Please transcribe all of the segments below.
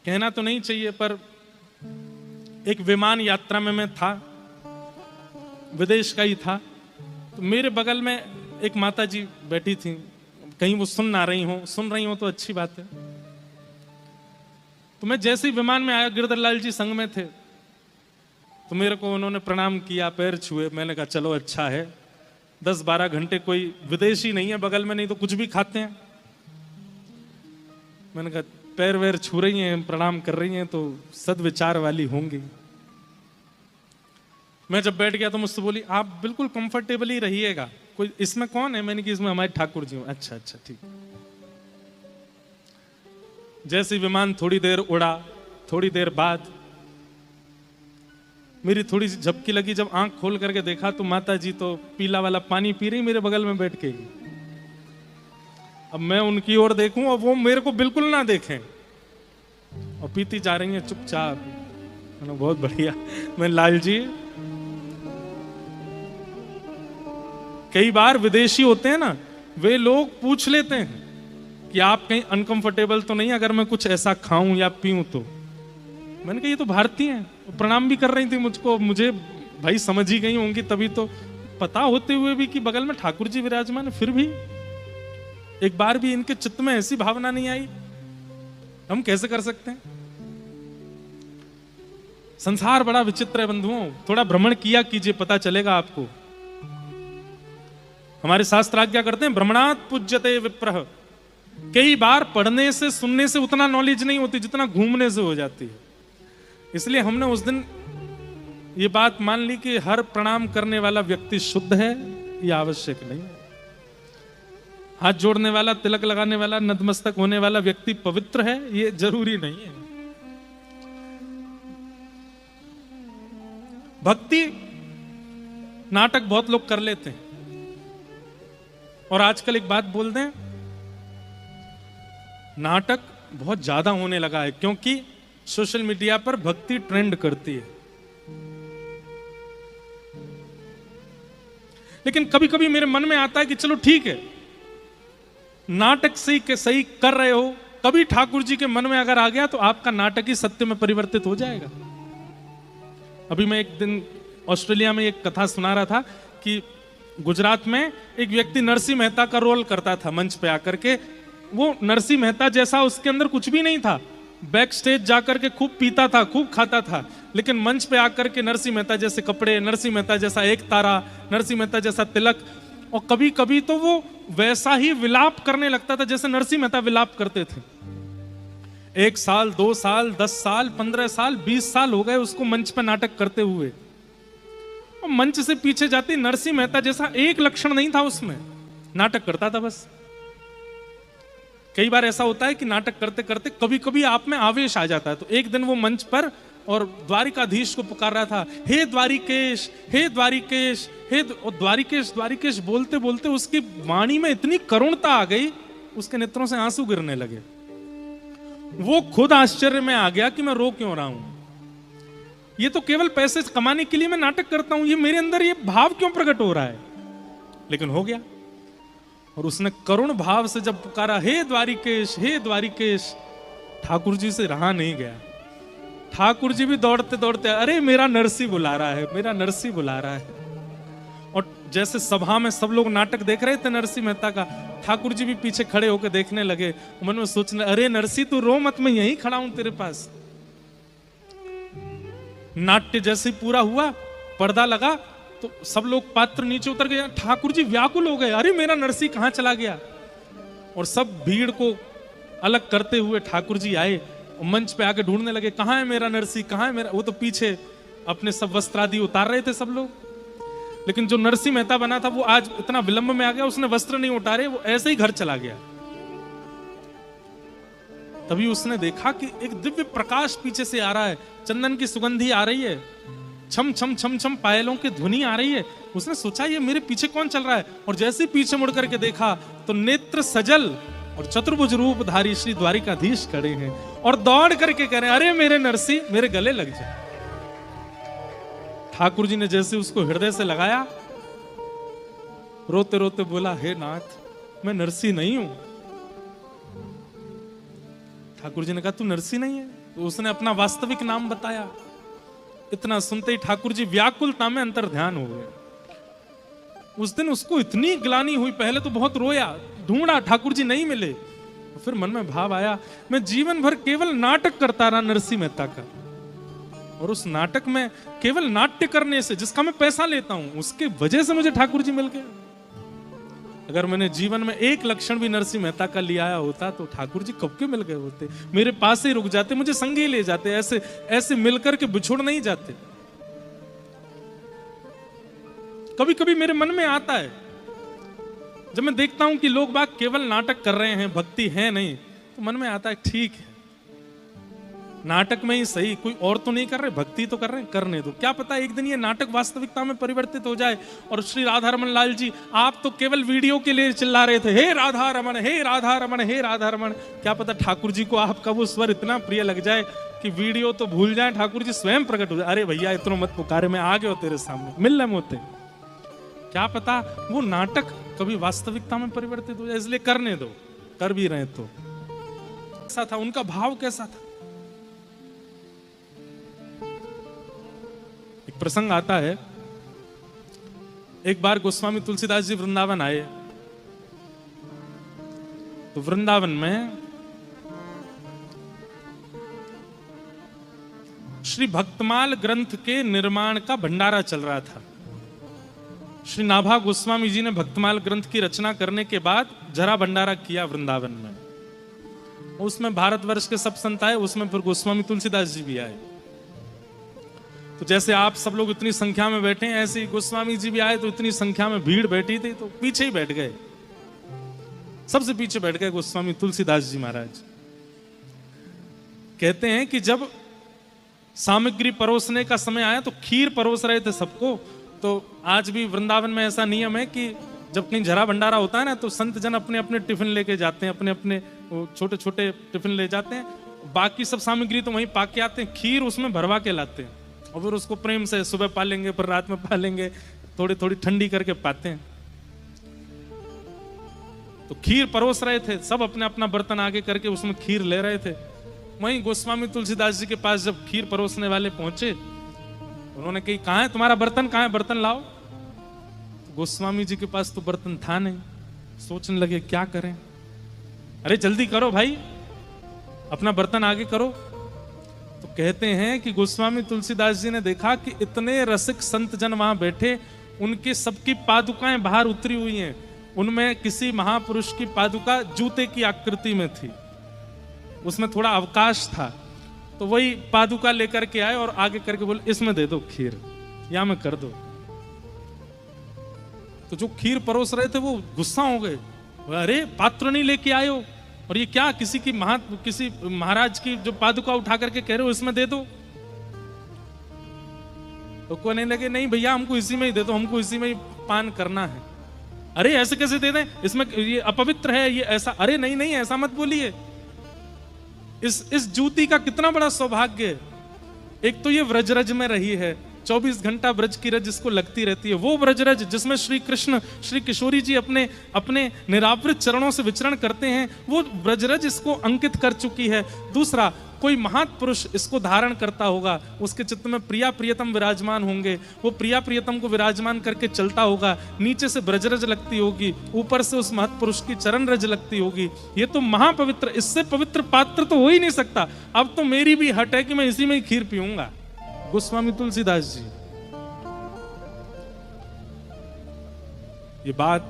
कहना तो नहीं चाहिए, पर एक विमान यात्रा में मैं था, विदेश का ही था। तो मेरे बगल में एक माता जी बैठी थी, कहीं वो सुन रही हो तो अच्छी बात है। तो मैं जैसे ही विमान में आया, गिरधर लाल जी संग में थे, तो मेरे को उन्होंने प्रणाम किया, पैर छुए। मैंने कहा चलो अच्छा है, 10-12 घंटे कोई विदेशी नहीं है बगल में, नहीं तो कुछ भी खाते हैं। मैंने कहा पैर वैर छू रही हैं, प्रणाम कर रही हैं, तो सद्विचार वाली होंगी। मैं जब बैठ गया तो मुझसे बोली, आप बिल्कुल कंफर्टेबल ही रहिएगा, कोई इसमें कौन है? मैंने कहा इसमें हमारे ठाकुर जी। अच्छा अच्छा ठीक। जैसे विमान थोड़ी देर उड़ा, थोड़ी देर बाद मेरी थोड़ी सी झपकी लगी। जब आंख खोल करके देखा तो माता जी तो पीला वाला पानी पी रही मेरे बगल में बैठ के। अब मैं उनकी ओर देखूं और वो मेरे को बिल्कुल ना देखें, और पीती जा रही है चुपचाप। बहुत बढ़िया। मैं लाल जी, कई बार विदेशी होते हैं ना, वे लोग पूछ लेते हैं कि आप कहीं अनकंफर्टेबल तो नहीं अगर मैं कुछ ऐसा खाऊं या पीऊं तो। मैंने कहा ये तो भारतीय हैं, प्रणाम भी कर रही थी मुझको, मुझे भाई समझ ही गई होंगी तभी तो, पता होते हुए भी कि बगल में ठाकुर जी विराजमान है, फिर भी एक बार भी इनके चित्त में ऐसी भावना नहीं आई। हम कैसे कर सकते हैं? संसार बड़ा विचित्र है बंधुओं, थोड़ा भ्रमण किया कीजिए, पता चलेगा आपको। हमारे शास्त्र आज्ञा करते हैं, भ्रमणात् पूज्यते विप्रः। कई बार पढ़ने से सुनने से उतना नॉलेज नहीं होती जितना घूमने से हो जाती है। इसलिए हमने उस दिन ये बात मान ली कि हर प्रणाम करने वाला व्यक्ति शुद्ध है, ये आवश्यक नहीं है। हाथ जोड़ने वाला, तिलक लगाने वाला, नतमस्तक होने वाला व्यक्ति पवित्र है, ये जरूरी नहीं है। भक्ति नाटक बहुत लोग कर लेते हैं, और आजकल एक बात बोल दें, नाटक बहुत ज्यादा होने लगा है, क्योंकि सोशल मीडिया पर भक्ति ट्रेंड करती है। लेकिन कभी कभी मेरे मन में आता है कि चलो ठीक है, नाटक सही कर रहे हो, कभी ठाकुर जी के मन में अगर आ गया तो आपका नाटक ही सत्य में परिवर्तित हो जाएगा। अभी मैं एक दिन ऑस्ट्रेलिया में एक कथा सुना रहा था कि गुजरात में एक व्यक्ति नरसिंह मेहता का रोल करता था मंच पे आकर के। वो नरसिंह मेहता जैसा उसके अंदर कुछ भी नहीं था, बैक स्टेज जाकर के खूब पीता था, खूब खाता था, लेकिन मंच पे आकर के नरसिंह मेहता जैसे कपड़े, नरसिंह मेहता जैसा एक तारा, नरसिंह मेहता जैसा तिलक, और कभी कभी तो वो वैसा ही विलाप करने लगता था जैसे नरसिंह मेहता विलाप करते थे। 1 साल, 2 साल, 10 साल, 15 साल, 20 साल हो गए उसको मंच पे नाटक करते हुए, और मंच से पीछे जाती नरसिंह मेहता जैसा एक लक्षण नहीं था उसमें, नाटक करता था बस। कई बार ऐसा होता है कि नाटक करते करते कभी कभी आप में आवेश आ जाता है। तो एक दिन वो मंच पर और द्वारिकाधीश को पुकार रहा था, हे द्वारिकेश, हे द्वारिकेश, हे द्वारिकेश, द्वारिकेश बोलते बोलते उसकी वाणी में इतनी करुणता आ गई, उसके नेत्रों से आंसू गिरने लगे। वो खुद आश्चर्य में आ गया कि मैं रो क्यों रहा हूं, ये तो केवल पैसे कमाने के लिए मैं नाटक करता हूं, ये मेरे अंदर ये भाव क्यों प्रकट हो रहा है? लेकिन हो गया, और उसने करुण भाव से जब पुकारा, हे द्वारिकेश, हे द्वारिकेश, ठाकुर जी से रहा नहीं गया। ठाकुर जी भी दौड़ते दौड़ते, अरे मेरा नरसी बुला रहा है, मेरा नरसी बुला रहा है। और जैसे सभा में सब लोग नाटक देख रहे थे नरसिंह मेहता का, ठाकुर जी भी पीछे खड़े होकर देखने लगे, मन में सोचने, अरे नरसी तू रो मत, मैं यहीं खड़ा हूं तेरे पास। नाट्य जैसे पूरा हुआ, पर्दा लगा, तो सब लोग पात्र नीचे उतर गए, ठाकुर जी व्याकुल हो गए, अरे मेरा नरसी कहां चला गया। और सब भीड़ को अलग करते हुए ठाकुर जी आए और मंच पे आके ढूंढने लगे, कहां है मेरा नरसी, कहां है मेरा। वो तो पीछे अपने सब वस्त्र आदि उतार रहे थे सब लोग, लेकिन जो नरसिंह मेहता बना था वो आज इतना विलंब में आ गया, उसने वस्त्र नहीं उतारे, वो ऐसे ही घर चला गया। तभी उसने देखा कि एक दिव्य प्रकाश पीछे से आ रहा है, चंदन की सुगंधी आ रही है, छम छम छम छम पायलों की ध्वनि आ रही है। उसने सोचा ये मेरे पीछे कौन चल रहा है, और जैसे पीछे मुड़ करके देखा तो नेत्र सजल और चतुर्भुज रूपधारी श्री द्वारिकाधीश खड़े हैं, और दौड़ करके कह रहे हैं, अरे मेरे नरसी मेरे गले लग जाए। ठाकुर जी ने जैसे उसको हृदय से लगाया, रोते रोते बोला, हे नाथ मैं नरसी नहीं हूं। ठाकुर जी ने कहा तू नरसी नहीं है? तो उसने अपना वास्तविक नाम बताया। इतना सुनते ही ठाकुर जी व्याकुलता में अंतर ध्यान हो गए। उस दिन उसको इतनी ग्लानि हुई, पहले तो बहुत रोया, ढूंढा, ठाकुर जी नहीं मिले। फिर मन में भाव आया, मैं जीवन भर केवल नाटक करता रहा नरसिंह मेहता का, और उस नाटक में केवल नाट्य करने से, जिसका मैं पैसा लेता हूं, उसके वजह से मुझे ठाकुर जी मिल गए। अगर मैंने जीवन में एक लक्षण भी नरसिंह मेहता का लिया आया होता तो ठाकुर जी कब के मिल गए होते, मेरे पास ही रुक जाते, मुझे संगे ले जाते, ऐसे ऐसे मिलकर के बिछुड़ नहीं जाते। कभी कभी मेरे मन में आता है, जब मैं देखता हूं कि लोग बाग केवल नाटक कर रहे हैं, भक्ति है नहीं, तो मन में आता है ठीक है, नाटक में ही सही, कोई और तो नहीं कर रहे, भक्ति तो कर रहे हैं, करने दो। क्या पता एक दिन ये नाटक वास्तविकता में परिवर्तित हो जाए। और श्री राधा रमन लाल जी, आप तो केवल वीडियो के लिए चिल्ला रहे थे, हे राधा रमन, हे राधा रमन, हे राधा रमन। क्या पता ठाकुर जी को आपका वो स्वर इतना प्रिय लग जाए कि वीडियो तो भूल जाए, ठाकुर जी स्वयं प्रकट हो जाए, अरे भैया इतना मत पुकारे, मैं आ गया तेरे सामने, मिल रहे होते। क्या पता वो नाटक कभी वास्तविकता में परिवर्तित हो जाए, इसलिए करने दो। कर भी रहे तो कैसा था उनका भाव, कैसा था। एक प्रसंग आता है, एक बार गोस्वामी तुलसीदास जी वृंदावन आए, तो वृंदावन में श्री भक्तमाल ग्रंथ के निर्माण का भंडारा चल रहा था। श्री नाभा गोस्वामी जी ने भक्तमाल ग्रंथ की रचना करने के बाद जरा भंडारा किया वृंदावन में। उसमें भारतवर्ष के सब संत आए, उसमें फिर गोस्वामी तुलसीदास जी भी आए। तो जैसे आप सब लोग इतनी संख्या में बैठे हैं, ऐसे ही गोस्वामी जी भी आए, तो इतनी संख्या में भीड़ बैठी थी, तो पीछे ही बैठ गए, सबसे पीछे बैठ गए गोस्वामी तुलसीदास जी महाराज। कहते हैं कि जब सामग्री परोसने का समय आया तो खीर परोस रहे थे सबको। तो आज भी वृंदावन में ऐसा नियम है कि जब कहीं जरा भंडारा होता है ना, तो संत जन अपने अपने टिफिन लेके जाते हैं, अपने अपने छोटे छोटे टिफिन ले जाते हैं, बाकी सब सामग्री तो वहीं पाके आते हैं, खीर उसमें भरवा के लाते हैं, और फिर उसको प्रेम से सुबह पालेंगे, फिर रात में पालेंगे, थोड़ी थोड़ी ठंडी करके पाते हैं। तो खीर परोस रहे थे सब, अपने अपना बर्तन आगे करके उसमें खीर ले रहे थे। वहीं गोस्वामी तुलसीदास जी के पास जब खीर परोसने वाले पहुंचे, उन्होंने कही कहाँ है तुम्हारा बर्तन, कहाँ है बर्तन लाओ। तो गोस्वामी जी के पास तो बर्तन था नहीं। सोचने लगे क्या करें, अरे जल्दी करो भाई, अपना बर्तन आगे करो। तो कहते हैं कि गोस्वामी तुलसीदास जी ने देखा कि इतने रसिक संत जन वहां बैठे, उनके सबकी पादुकाएं बाहर उतरी हुई हैं, उनमें किसी महापुरुष की पादुका जूते की आकृति में थी, उसमें थोड़ा अवकाश था। तो वही पादुका लेकर के आए और आगे करके बोले इसमें दे दो खीर, या में कर दो। तो जो खीर परोस रहे थे वो गुस्सा हो गए, अरे पात्र नहीं लेके आए हो, और ये क्या किसी की किसी महाराज की जो पादुका उठा करके कह रहे हो इसमें दे दो। तो कहने लगे नहीं भैया हमको इसी में ही दे दो, हमको इसी में ही पान करना है। अरे ऐसे कैसे दे दें, इसमें ये अपवित्र है, ये ऐसा। अरे नहीं नहीं ऐसा मत बोलिए, इस जूती का कितना बड़ा सौभाग्य है। एक तो ये व्रजरज में रही है, 24 घंटा ब्रज की रज इसको लगती रहती है, वो ब्रजरज जिसमें श्री कृष्ण श्री किशोरी जी अपने अपने निरावृत चरणों से विचरण करते हैं, वो ब्रजरज इसको अंकित कर चुकी है। दूसरा, कोई महापुरुष इसको धारण करता होगा, उसके चित्त में प्रिया प्रियतम विराजमान होंगे, वो प्रिया प्रियतम को विराजमान करके चलता होगा, नीचे से ब्रजरज लगती होगी, ऊपर से उस महत्पुरुष की चरण रज लगती होगी। ये तो महापवित्र, इससे पवित्र पात्र तो हो ही नहीं सकता। अब तो मेरी भी हट है कि मैं इसी में ही खीर पीऊंगा। गोस्वामी तुलसीदास जी ये बात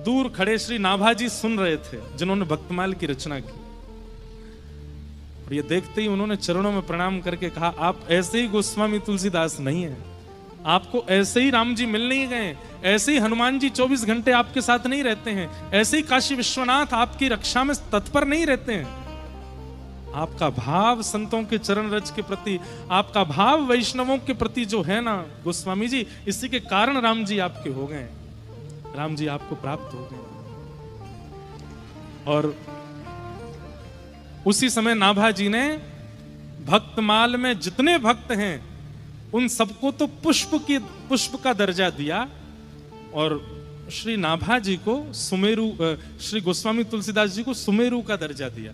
दूर खड़े श्री नाभा जी सुन रहे थे, जिन्होंने भक्तमाल की रचना की, और ये देखते ही उन्होंने चरणों में प्रणाम करके कहा आप ऐसे ही गोस्वामी तुलसीदास नहीं है, आपको ऐसे ही राम जी मिल नहीं गए, ऐसे ही हनुमान जी 24 घंटे आपके साथ नहीं रहते हैं, ऐसे ही काशी विश्वनाथ आपकी रक्षा में तत्पर नहीं रहते हैं। आपका भाव संतों के चरण रज के प्रति, आपका भाव वैष्णवों के प्रति जो है ना गोस्वामी जी, इसी के कारण राम जी आपके हो गए, राम जी आपको प्राप्त हो गए। और उसी समय नाभा जी ने भक्तमाल में जितने भक्त हैं उन सबको तो पुष्प का दर्जा दिया, और श्री नाभा जी को सुमेरु, श्री गोस्वामी तुलसीदास जी को सुमेरु का दर्जा दिया।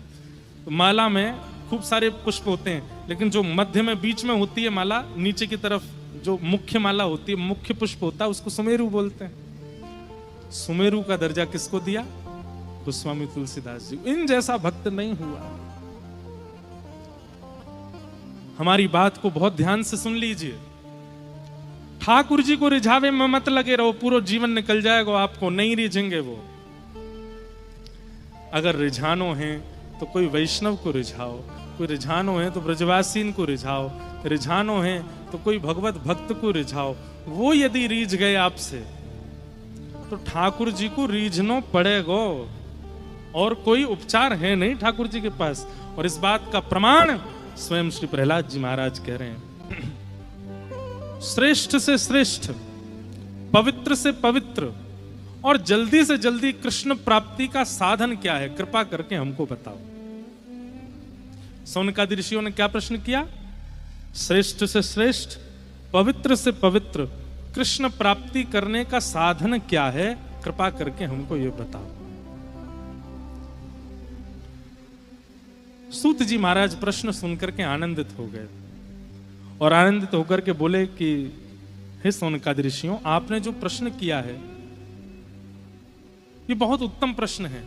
तो माला में खूब सारे पुष्प होते हैं, लेकिन जो मध्य में बीच में होती है माला, नीचे की तरफ जो मुख्य माला होती है, मुख्य पुष्प होता है, उसको सुमेरु बोलते हैं। सुमेरु का दर्जा किसको दिया? गोस्वामी तुलसीदास जी। इन जैसा भक्त नहीं हुआ। हमारी बात को बहुत ध्यान से सुन लीजिए। ठाकुर जी को रिझावे में मत लगे रहो, पूरा जीवन निकल जाएगा आपको, नहीं रिझेंगे वो। अगर रिझानो है तो कोई वैष्णव को रिझाओ, कोई रिझानो है तो ब्रजवासीन को रिझाओ, रिझानो है तो कोई भगवत भक्त को रिझाओ। वो यदि रीझ गए आपसे तो ठाकुर जी को रीझनो पड़ेगा, और कोई उपचार है नहीं ठाकुर जी के पास। और इस बात का प्रमाण स्वयं श्री प्रहलाद जी महाराज कह रहे हैं। श्रेष्ठ से श्रेष्ठ, पवित्र से पवित्र और जल्दी से जल्दी कृष्ण प्राप्ति का साधन क्या है? कृपा करके हमको बताओ। सौनकादि ऋषियों ने क्या प्रश्न किया? श्रेष्ठ से श्रेष्ठ, पवित्र से पवित्र कृष्ण प्राप्ति करने का साधन क्या है? कृपा करके हमको यह बताओ। सूत जी महाराज प्रश्न सुनकर के आनंदित हो गए और आनंदित होकर के बोले कि हे सौनकादि ऋषियों, आपने जो प्रश्न किया है ये बहुत उत्तम प्रश्न है।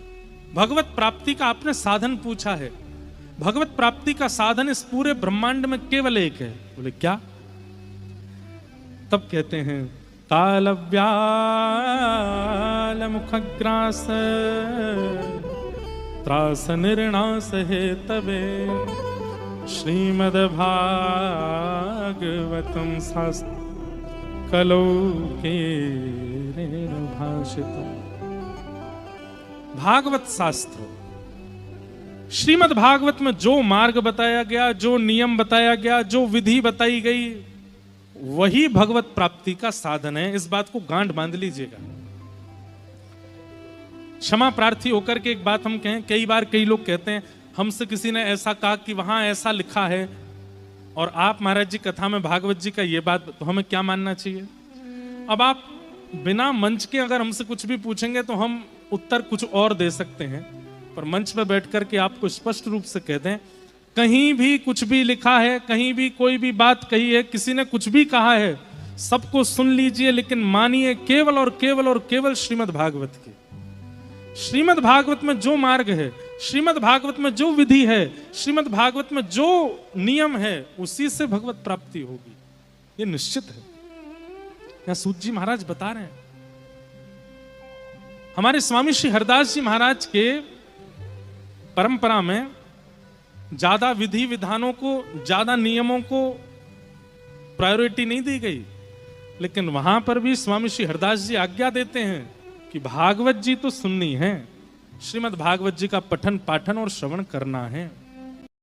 भगवत प्राप्ति का आपने साधन पूछा है। भगवत प्राप्ति का साधन इस पूरे ब्रह्मांड में केवल एक है। बोले क्या? तब कहते हैं काल व्याल मुखग्रास त्रास निर्णास है तबे श्रीमद् भागवतम शास्त्र कलौ के भाषितम्। भागवत शास्त्र, श्रीमद् भागवत में जो मार्ग बताया गया, जो नियम बताया गया, जो विधि बताई गई, वही भगवत प्राप्ति का साधन है। इस बात को गांठ बांध लीजिएगा। क्षमा प्रार्थी होकर के एक बात हम कहें, कई बार कई लोग कहते हैं हमसे किसी ने ऐसा कहा कि वहां ऐसा लिखा है, और आप महाराज जी कथा में भागवत जी का ये बात, तो हमें क्या मानना चाहिए? अब आप बिना मंच के अगर हमसे कुछ भी पूछेंगे तो हम उत्तर कुछ और दे सकते हैं, पर मंच पर बैठ करके आपको स्पष्ट रूप से कह दें, कहीं भी कुछ भी लिखा है, कहीं भी कोई भी बात कही है, किसी ने कुछ भी कहा है, सबको सुन लीजिए, लेकिन मानिए केवल और केवल और केवल श्रीमद् भागवत की। श्रीमद् भागवत में जो मार्ग है, श्रीमद् भागवत में जो विधि है, श्रीमद् भागवत में जो नियम है, उसी से भगवत प्राप्ति होगी, ये निश्चित है। यहां सूत जी महाराज बता रहे हैं। हमारे स्वामी श्री हरदास जी महाराज के परंपरा में ज्यादा विधि विधानों को, ज्यादा नियमों को प्रायोरिटी नहीं दी गई, लेकिन वहां पर भी स्वामी श्री हरदास जी आज्ञा देते हैं कि भागवत जी तो सुननी है, श्रीमद् भागवत जी का पठन पाठन और श्रवण करना है।